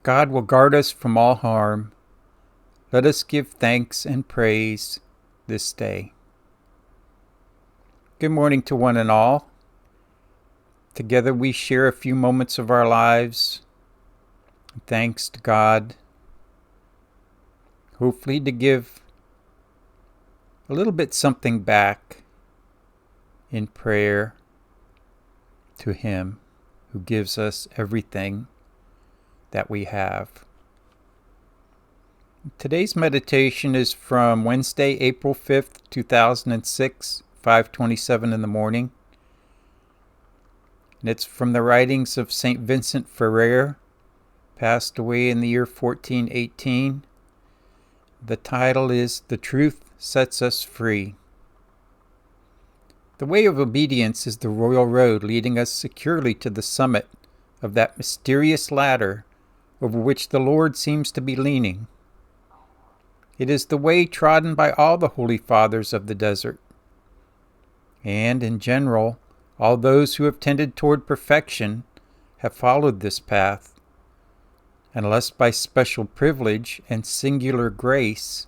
God will guard us from all harm. Let us give thanks and praise this day. Good morning to one and all. Together we share a few moments of our lives. Thanks to God. Hopefully to give a little bit something back in prayer to Him who gives us everything that we have. Today's meditation is from Wednesday, April 5th, 2006, 5:27 in the morning. And it's from the writings of St. Vincent Ferrer, passed away in the year 1418. The title is "The Truth Sets Us Free." The way of obedience is the royal road leading us securely to the summit of that mysterious ladder over which the Lord seems to be leaning. It is the way trodden by all the holy fathers of the desert. And, in general, all those who have tended toward perfection have followed this path, unless by special privilege and singular grace,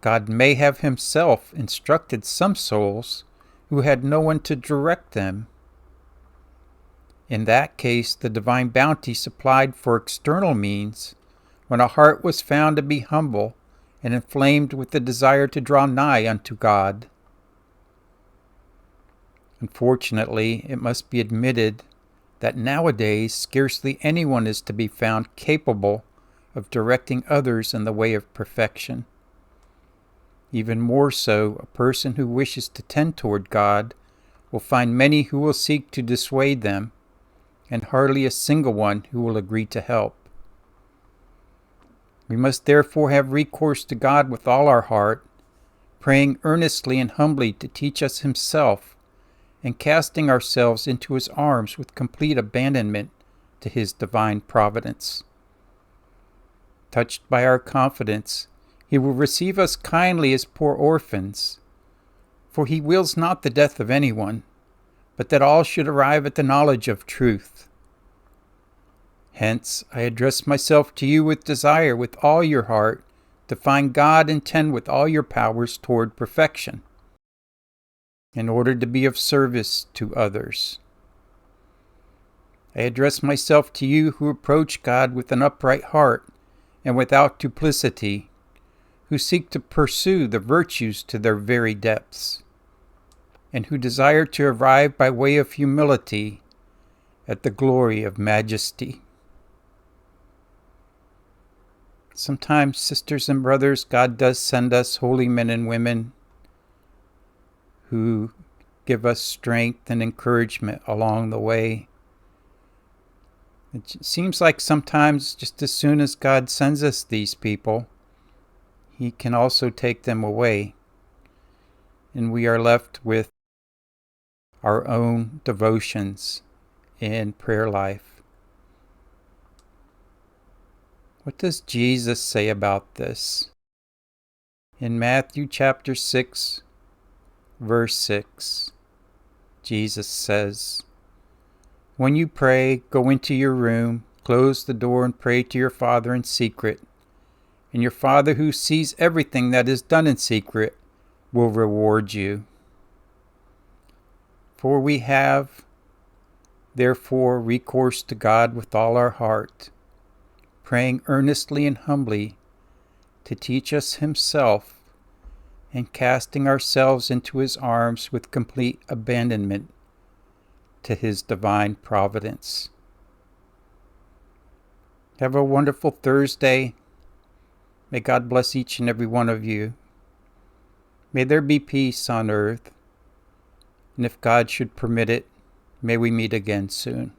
God may have Himself instructed some souls who had no one to direct them. In that case, the divine bounty supplied for external means when a heart was found to be humble and inflamed with the desire to draw nigh unto God. Unfortunately, it must be admitted that nowadays scarcely anyone is to be found capable of directing others in the way of perfection. Even more so, a person who wishes to tend toward God will find many who will seek to dissuade them, and hardly a single one who will agree to help. We must therefore have recourse to God with all our heart, praying earnestly and humbly to teach us Himself, and casting ourselves into His arms with complete abandonment to His divine providence. Touched by our confidence, He will receive us kindly as poor orphans, for He wills not the death of anyone, but that all should arrive at the knowledge of truth. Hence, I address myself to you with desire with all your heart to find God and tend with all your powers toward perfection, in order to be of service to others. I address myself to you who approach God with an upright heart and without duplicity, who seek to pursue the virtues to their very depths, and who desire to arrive by way of humility at the glory of majesty. Sometimes, sisters and brothers, God does send us holy men and women who give us strength and encouragement along the way. It seems like sometimes, just as soon as God sends us these people, He can also take them away, and we are left with our own devotions and prayer life. What does Jesus say about this? In Matthew chapter 6, verse 6, Jesus says, "When you pray, go into your room, close the door, and pray to your Father in secret. And your Father who sees everything that is done in secret will reward you. For we have, therefore, recourse to God with all our heart, praying earnestly and humbly to teach us Himself, and casting ourselves into His arms with complete abandonment to His divine providence." Have a wonderful Thursday. May God bless each and every one of you. May there be peace on earth. And if God should permit it, may we meet again soon.